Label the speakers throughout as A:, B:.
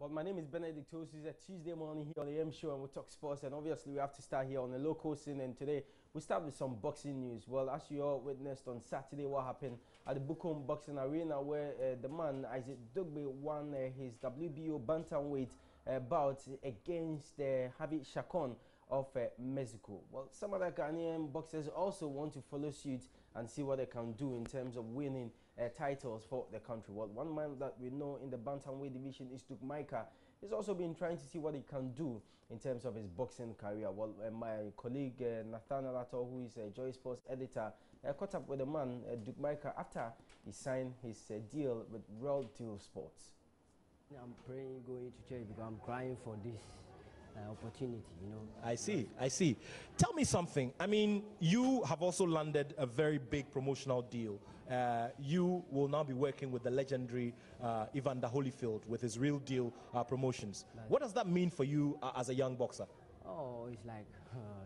A: Well, my name is Benedict Toast. It's a Tuesday morning here on the M Show, and we'll talk sports. And obviously, we have to start here on the local scene. And today, we start with some boxing news. Well, as you all witnessed on Saturday, what happened at the Bukom Boxing Arena, where the man Isaac Dugbe won his WBO bantamweight bout against Javi Chacon of Mexico. Well, some other Ghanaian boxers also want to follow suit and see what they can do in terms of winning titles for the country. Well, one man that we know in the bantamweight division is Duke Micah. He's also been trying to see what he can do in terms of his boxing career. Well, my colleague Nathaniel Atto, who is a Joy Sports editor, caught up with the man, Duke Micah, after he signed his deal with Real Deal Sports.
B: I'm praying, going to church, because I'm crying for this opportunity, you know.
C: I see. Tell me something. I mean, you have also landed a very big promotional deal. You will now be working with the legendary Evander Holyfield with his Real Deal promotions. What does that mean for you as a young boxer?
B: Oh, it's like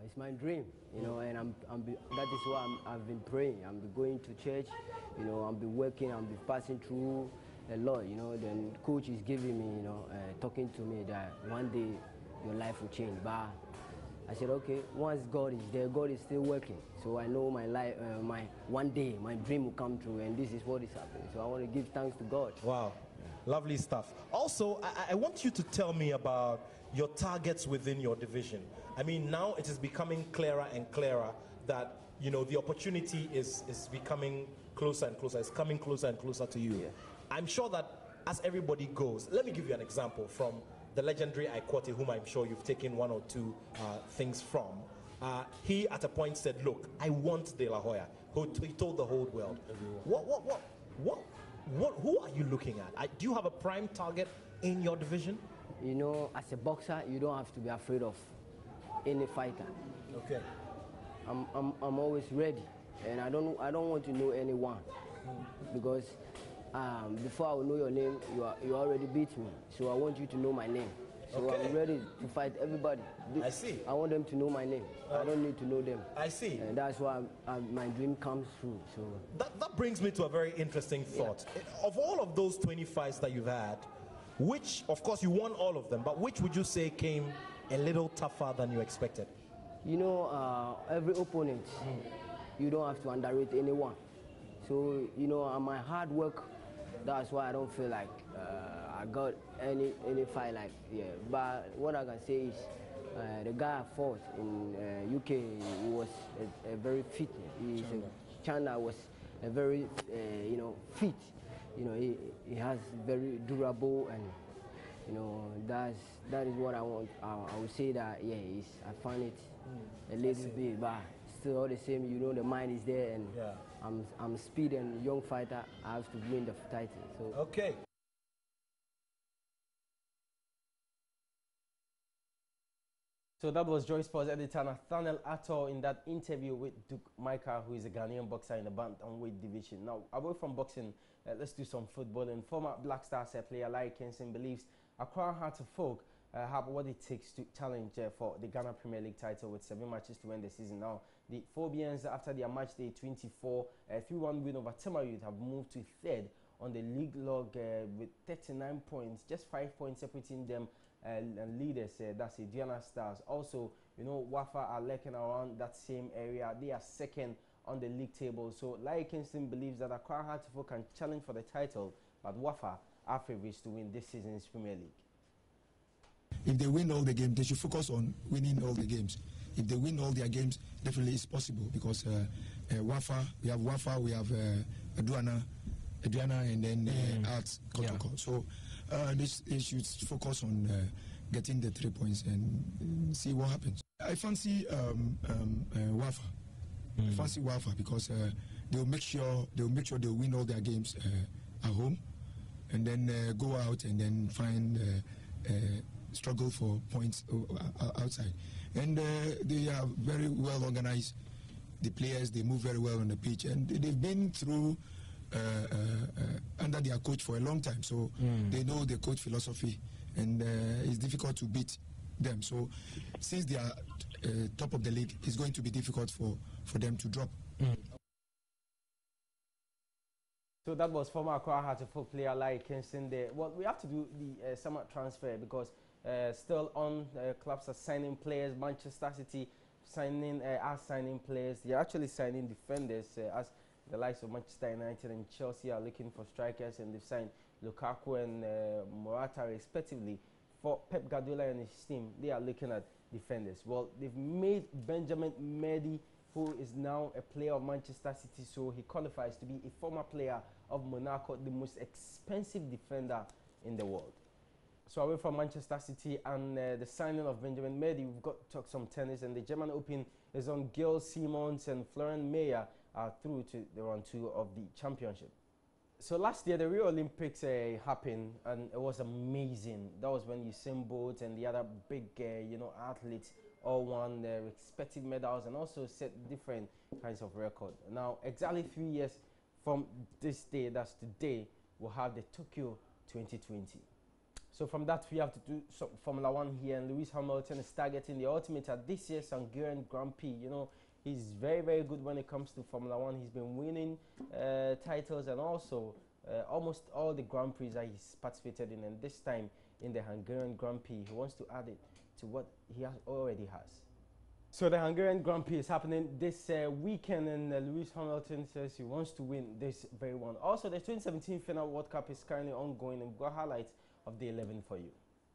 B: it's my dream, you know, and that is why I've been praying. I'm going to church, you know. I'll be working. I'll be passing through a lot, you know. Then coach is giving me, you know, talking to me that one day your life will change. But I said, okay, once God is there, God is still working. So I know my life, one day, my dream will come true, and this is what is happening. So I want to give thanks to God.
C: Wow, lovely stuff. Also, I want you to tell me about your targets within your division. I mean, now it is becoming clearer and clearer that, you know, the opportunity is becoming closer and closer. It's coming closer and closer to you. Yeah. I'm sure that as everybody goes, let me give you an example from the legendary Ikwate, whom I'm sure you've taken one or two things from. He at a point said, look, I want De La Hoya. He told the whole world. Who are you looking at? Do you have a prime target in your division?
B: You know, as a boxer, you don't have to be afraid of any fighter.
C: Okay.
B: I'm always ready, and I don't want to know anyone, because before I will know your name, you already beat me. So I want you to know my name. So okay. I'm ready to fight everybody.
C: I see.
B: I want them to know my name. I don't need to know them.
C: I see.
B: And that's why my dream comes true. So
C: that brings me to a very interesting thought. Yeah. Of all of those 20 fights that you've had, which, of course, you won all of them, but which would you say came a little tougher than you expected?
B: You know, every opponent, you don't have to underrate anyone. So, you know, my hard work, that's why I don't feel like I got any fight like, yeah. But what I can say is the guy I fought in UK, he was a very fit. Chandler was a very, you know, fit. You know, he has very durable, and you know, that is what I want. I would say that, yeah, I find it a little bit, but still all the same, you know, the mind is there, and yeah. I'm speed and young fighter. I have to win the title. So
C: okay.
A: So that was Joy Sports editor Nathaniel Atto in that interview with Duke Micah, who is a Ghanaian boxer in the bantamweight division. Now, away from boxing, let's do some football. And former Black Stars player Laryea Kingston believes Accra Hearts of Oak have what it takes to challenge for the Ghana Premier League title with 7 matches to end the season. Now, the Phobians, after their match day 24 3-1 win over Temarut, have moved to third on the league log with 39 points, just 5 points separating them and leaders. That's the Diana Stars. Also, you know, WAFA are lurking around that same area. They are second on the league table. So Laryea Kingston believes that Accra Hearts of Oak can challenge for the title, but WAFA are favourites to win this season's Premier League.
D: If they win all the games, they should focus on winning all the games. If they win all their games, definitely it's possible, because WAFA, we have Adriana, and then Arts Kotoko. Yeah. So they should focus on getting the 3 points and see what happens. I fancy WAFA. I fancy WAFA because they'll make sure they'll win all their games at home, and then go out and then find struggle for points outside. And they are very well organized. The players, they move very well on the pitch, and they've been through under their coach for a long time, so they know the coach philosophy, and it's difficult to beat them. So since they are top of the league, it's going to be difficult for them to drop.
A: So that was former Accra Hearts of Oak player Laryea Kingston there. Well, we have to do the summer transfer because still on, clubs are signing players. Manchester City are signing players. They're actually signing defenders as the likes of Manchester United and Chelsea are looking for strikers, and they've signed Lukaku and Morata respectively. For Pep Guardiola and his team, they are looking at defenders. Well, they've made Benjamin Mendy, who is now a player of Manchester City, so he qualifies to be a former player of Monaco, the most expensive defender in the world. So away from Manchester City and the signing of Benjamin Mendy, we've got to talk some tennis, and the German Open is on. Gail Simons and Florian Mayer are through to the round 2 of the championship. So last year the Rio Olympics happened, and it was amazing. That was when Usain Bolt and the other big athletes all won their respective medals and also set different kinds of records. Now exactly 3 years from this day, that's today, we'll have the Tokyo 2020. So from that, we have to do some Formula 1 here, and Lewis Hamilton is targeting the ultimate at this year's Hungarian Grand Prix. You know, he's very, very good when it comes to Formula 1. He's been winning titles and also almost all the Grand Prix that he's participated in, and this time in the Hungarian Grand Prix, he wants to add it to what he already has. So the Hungarian Grand Prix is happening this weekend, and Lewis Hamilton says he wants to win this very one. Also, the 2017 FINA World Cup is currently ongoing, and we've got highlights of the 11 for you.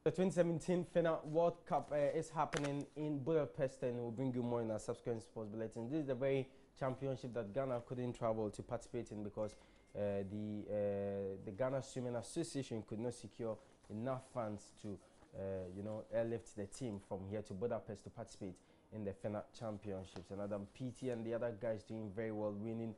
A: The 2017 FINA World Cup is happening in Budapest, and we'll bring you more in our subsequent sports bulletin. This is the very championship that Ghana couldn't travel to participate in because the Ghana Swimming Association could not secure enough funds to airlift the team from here to Budapest to participate in the FINA championships. And Adam PT and the other guys doing very well, winning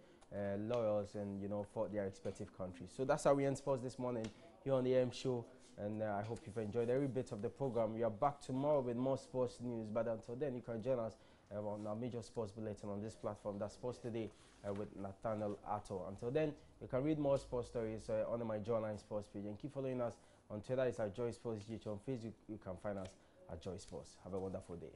A: laurels and for their respective countries. So that's how we end sports this morning here on the AM show, and I hope you've enjoyed every bit of the program. We are back tomorrow with more sports news, but until then you can join us on our major sports bulletin on this platform, that's Sports Today with Nathaniel Atto. Until then, you can read more sports stories on my Jawline Sports page, and keep following us on Twitter. It's at Joy Sports GH. On Facebook you can find us at Joy Sports. Have a wonderful day.